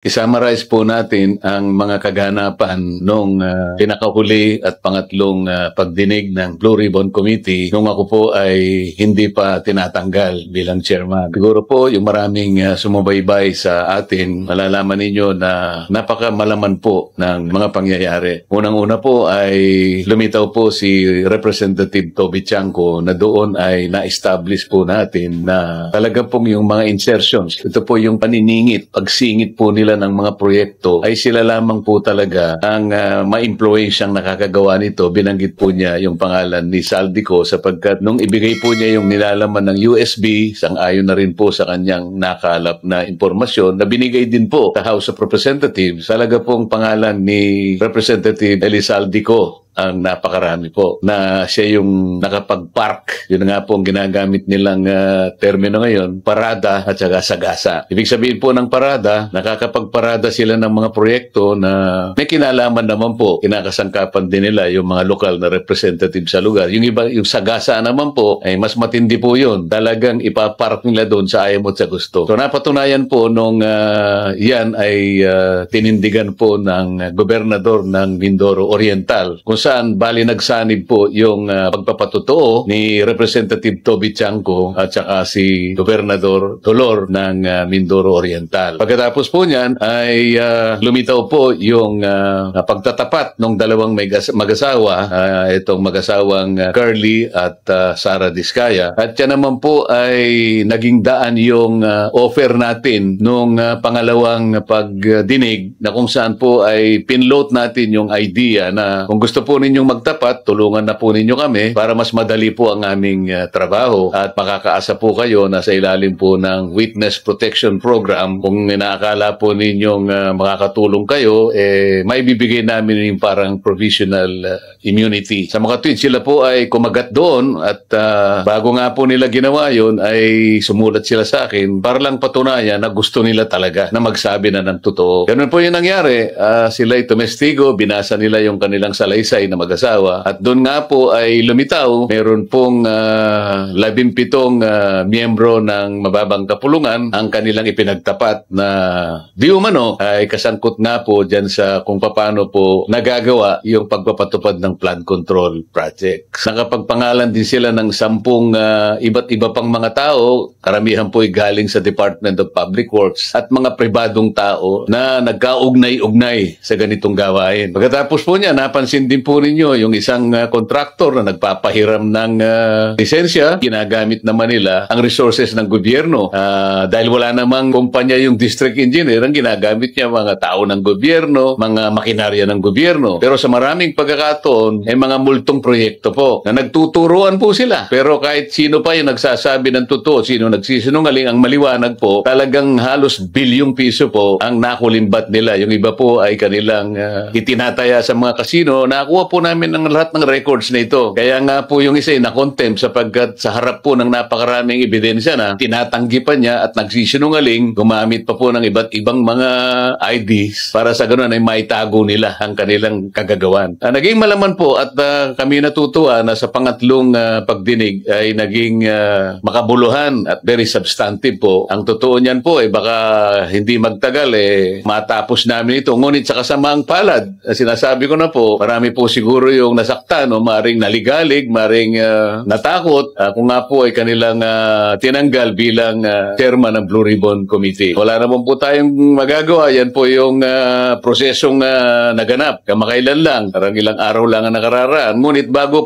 I-summarize po natin ang mga kaganapan nung pinakahuli at pangatlong pagdinig ng Blue Ribbon Committee nung ako po ay hindi pa tinatanggal bilang chairman. Siguro po yung maraming sumubaybay sa atin, malalaman ninyo na napakamalaman po ng mga pangyayari. Unang-una po ay lumitaw po si Representative Toby Chanco na doon ay na-establish po natin na talaga pong yung mga insertions. Ito po yung paniningit, pagsingit po nila ng mga proyekto ay sila lamang po talaga ang ma-influensyang nakakagawa nito. Binanggit po niya yung pangalan ni Saldico sapagkat nung ibigay po niya yung nilalaman ng USB, sang-ayon na rin po sa kanyang nakalap na impormasyon na binigay din po sa House of Representatives. Talaga pong pangalan ni Representative Saldico ang napakarami po na siya yung nakapag-park. Yun nga po ang ginagamit nilang termino ngayon, parada at saka sagasa. Ibig sabihin po ng parada, nakakapagparada sila ng mga proyekto na may kinalaman naman po, kinakasangkapan din nila yung mga lokal na representative sa lugar. Yung iba, yung sagasa naman po, ay mas matindi po yun. Talagang ipapark nila doon sa ayaw mo at sa gusto. So napatunayan po nung yan ay tinindigan po ng gobernador ng Mindoro Oriental, kung saan bali nagsanib po yung pagpapatotoo ni Representative Toby Chanco at saka si Gobernador Dolor ng Mindoro Oriental. Pagkatapos po niyan ay lumitaw po yung pagtatapat ng dalawang mag-asawa, itong mag-asawang Curly at Sara Diskaya. At yan naman po ay naging daan yung offer natin nung pangalawang pagdinig na kung saan po ay pinload natin yung idea na kung gusto po ninyong magtapat, tulungan na po ninyo kami para mas madali po ang aming trabaho at makakaasa po kayo na sa ilalim po ng Witness Protection Program. Kung inaakala po ninyong makakatulong kayo, may bibigay namin yung parang provisional immunity. Sa mga tweet, sila po ay kumagat doon at bago nga po nila ginawa yun, ay sumulat sila sa akin para lang patunayan na gusto nila talaga na magsabi na ng totoo. Ganun po yung nangyari. Sila ay tumestigo, binasa nila yung kanilang salaysay na mag-asawa. At doon nga po ay lumitaw, meron pong 17 miyembro ng mababang kapulungan ang kanilang ipinagtapat na di umano ay kasangkot nga po dyan sa kung paano po nagagawa yung pagpapatupad ng flood control projects. Nakapagpangalan din sila ng 10 iba't iba pang mga tao, karamihan po ay galing sa Department of Public Works at mga pribadong tao na nagkaugnay-ugnay sa ganitong gawain. Pagkatapos po niya, napansin din po ninyo yung isang contractor na nagpapahiram ng lisensya, ginagamit naman nila ang resources ng gobyerno. Dahil wala namang kumpanya yung district engineer, ang ginagamit niya mga tao ng gobyerno, mga makinarya ng gobyerno. Pero sa maraming pagkakataon, ay mga multong proyekto po na nagtuturuan po sila. Pero kahit sino pa yung nagsasabi ng totoo, sino nagsisinungaling, ang maliwanag po, talagang halos bilyong piso po ang nakulimbat nila. Yung iba po ay kanilang itinataya sa mga kasino. Nakuha po namin ang lahat ng records na ito. Kaya nga po yung isa ay na-contempt sapagkat sa harap po ng napakaraming ebidensya na tinatanggi pa niya at nagsisinungaling, gumamit pa po ng iba't ibang mga IDs para sa ganoon ay maitago nila ang kanilang kagagawan. Naging malaman po at kami natutuwa na sa pangatlong pagdinig ay naging makabuluhan at very substantive po. Ang totoo niyan po ay baka hindi magtagal matapos namin ito. Ngunit sa kasamaang palad, sinasabi ko na po, marami po siguro yung nasaktan o maring naligalig, maring natakot kung nga po ay kanilang tinanggal bilang chairman ng Blue Ribbon Committee. Wala naman po tayong magagawa. Yan po yung prosesong naganap. Kamakailan lang, parang ilang araw lang ang nakararaan. Ngunit bago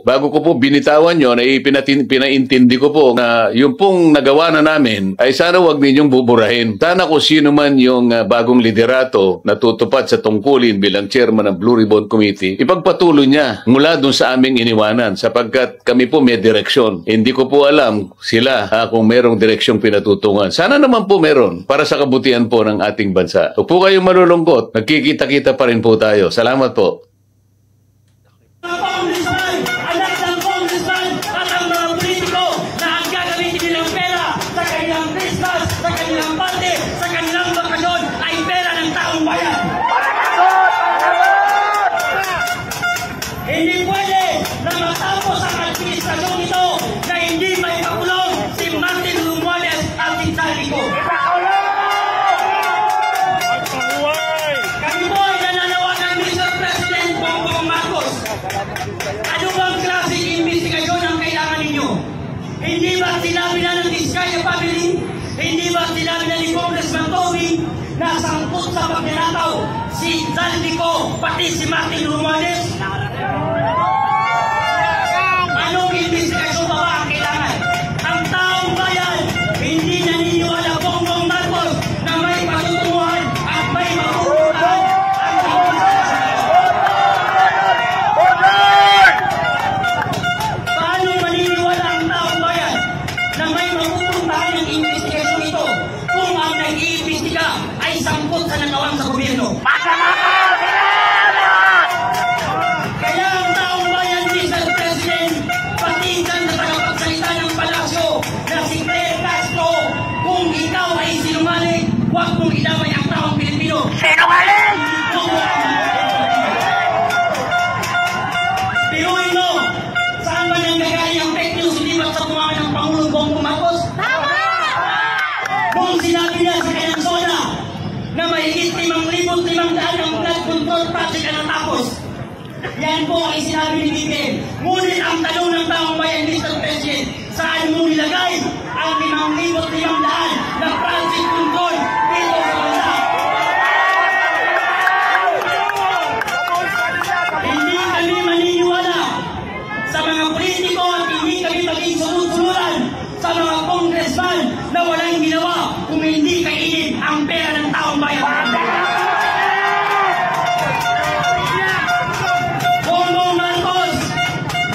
ko po binitawan yun, ay pinaintindi ko po na yung pong nagawa na namin ay sana wag ninyong buburahin. Sana kung sino man yung bagong liderato na tutupad sa tungkulin bilang chairman ng Blue Ribbon Committee, ipagpatuloy niya mula dun sa aming iniwanan sapagkat kami po may direksyon. Hindi ko po alam sila kung merong direksyong pinatutungan. Sana naman po meron para sa kabutihan po ng ating bansa. Huwag po kayong malulungkot. Nagkikita-kita pa rin po tayo. Salamat po. Hindi pwede na matapos ang administrasyon ito na hindi may makulong si Martin Romualdez at si Saldico. na sangkot sa pagnanakaw, si Zaldico, pati si Martin Romualdez. Anong investigasyon pa ba ang kailangan? Ang taong bayan, hindi naniniwala Bongbong Marcos na may patutunguhan at may mapupuntahan ang paano maniniwala ang taong bayan na may mapupuntahan ng investigasyon ito kung ang nag-iimbestiga ay sangkot sa nagawang sa gobyerno? Kaya ang taong bayan, Mr. President, pati dyan na tagapagsalita ng palasyo na si Claire Castro, kung ikaw ay sinungaling, huwag mong idamay ang taong Pilipino. Sinungaling! Piruin mo, saan ba nang nagaling ang fake news hindi ba sa tumakan ng Pangulong Bongbong Marcos? Kung sinabi niya sa kanyang zona na mahigit 5,500 ang flood control project ang natapos, yan po ay sinabi ni BBM. Ngunit ang tanong ng taong bayan, Mr. President, saan mo nilagay ang 5,500 na project control dito sa bansa? Hindi kami maniniwala sa mga politiko at hindi kami maging sunod-sunuran sa mga congressman na walang ginawa kung hindi kainin ang pera ng taong bayan. Bongbong Marcos,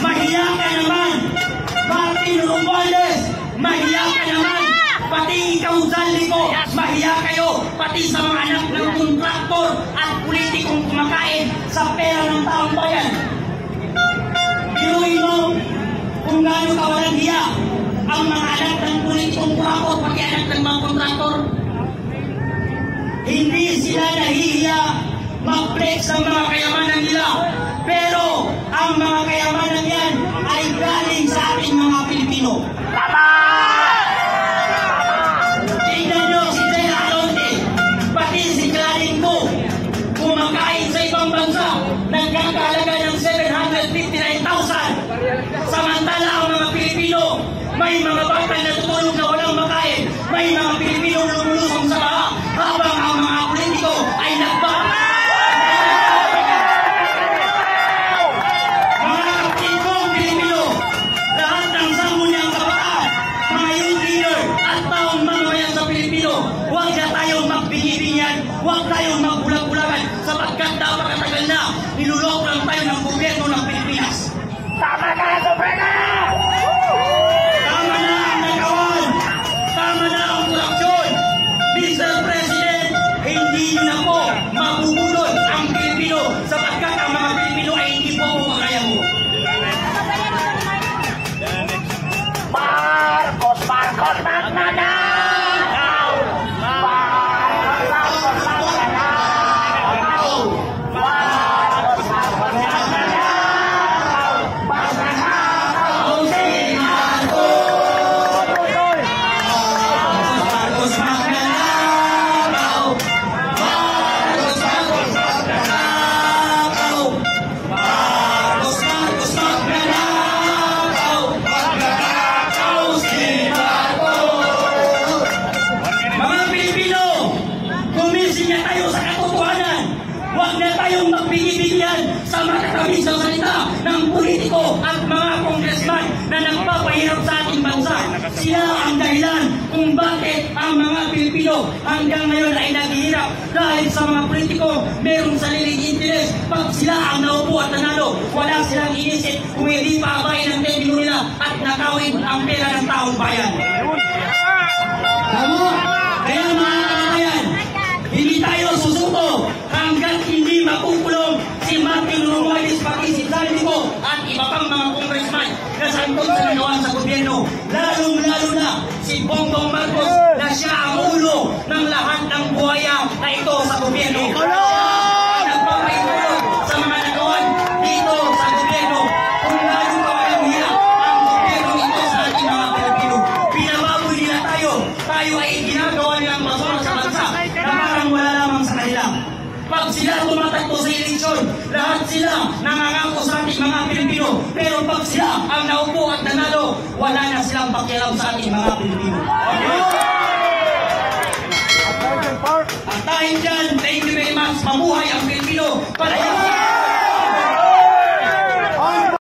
mahiya ka naman. Martin Romualdez, mahiya ka naman. Pati ikaw, Zaldico, mahiya kayo. Pati sa mga anak ng kontraktor at politikong kumakain sa pera ng taong bayan. Biruin mo kung gaano kawalang hiya ang mga anak ng politikong kurakot, pati anak ng mga kontraktor. Hindi sila nahihiya mag-flex ang mga kayamanan nila. Pero ang mga kayamanan yan ay galing sa ating mga Pilipino. Tingnan nyo si Jay Alonte, pati si Clarin ko, kumakain sa ibang bansa, nagkakahalaga ng 759,000. Samantala ang mga Pilipino, may mga bata na tutulog na walang makain, may mga Pilipino na lumulusong sa baha, habang ang mga politiko ay nagbaha. Mga kapitong Pilipino, lahat ng sangguniang kabataan, mga youth leader at taong mamamayan sa Pilipino, huwag na tayong magbinibinyan, huwag tayong magbulag-bulagan sapagkat napakatagal na niluloko lang tayo ng gobyerno ng Pilipinas. Tama na, Sobrana! Tama na ang nagawan! Tama na ang korupsyon! Mr. President, hindi nyo na po mabubulod ang Pilipino sapagkat ang mga Pilipino ay hindi po kumakaya mo. Marcos, Marcos, magnanakaw! Marcos, Marcos, magnanakaw! Marcos, Marcos, magnanakaw! Magnanakaw si Marcos! Marcos, magnanakaw! Marcos, Marcos, magnanakaw! Marcos, Marcos, magnanakaw! Magnanakaw si Marcos! Mga Pilipino, gumising na tayo sa katotohanan. Huwag na tayong magbigay-bigyan sa matatamis na salita ng politiko at mga congressman na nagpapahirap sa ating bansa. Sila ang dahilan kung bakit ang mga Pilipino hanggang ngayon ay naghihirap dahil sa mga politiko mayroong sariling interes. Pag sila ang naupo at nanalo, wala silang inisip kung hindi paabayin ang debino nila at nakawin ang pera ng taong bayan. Tama! Kaya mga kababayan, hindi tayo susuko hanggang hindi makukulong si Martin Romualdez, pati si Zaldico at iba pang mga congressman na sangkot sa nagawa sa gobyerno. Lalong-lalo na si Bongbong Marcos na siya ang ulo ng lahat ng buhaya na ito sa gobyerno. Nagpapaitulog sa mga nagawan dito sa gobyerno. Kung lalo pa walang hirap ang gobyerno ito sa ating mga Pilipino. Pinababoy nila tayo. Tayo ay ginagawa nilang masama sa bansa na parang wala lamang sa kanila. Pag sila tumatakbo sa eleksyon, lahat sila nangangako sa ating mga Pilipino. Pero pag sila ang naupo at nanalo, wala na silang pakialam sa ating mga Pilipino. At dahil dyan, thank you very much. Mabuhay ang Pilipino. Palaya!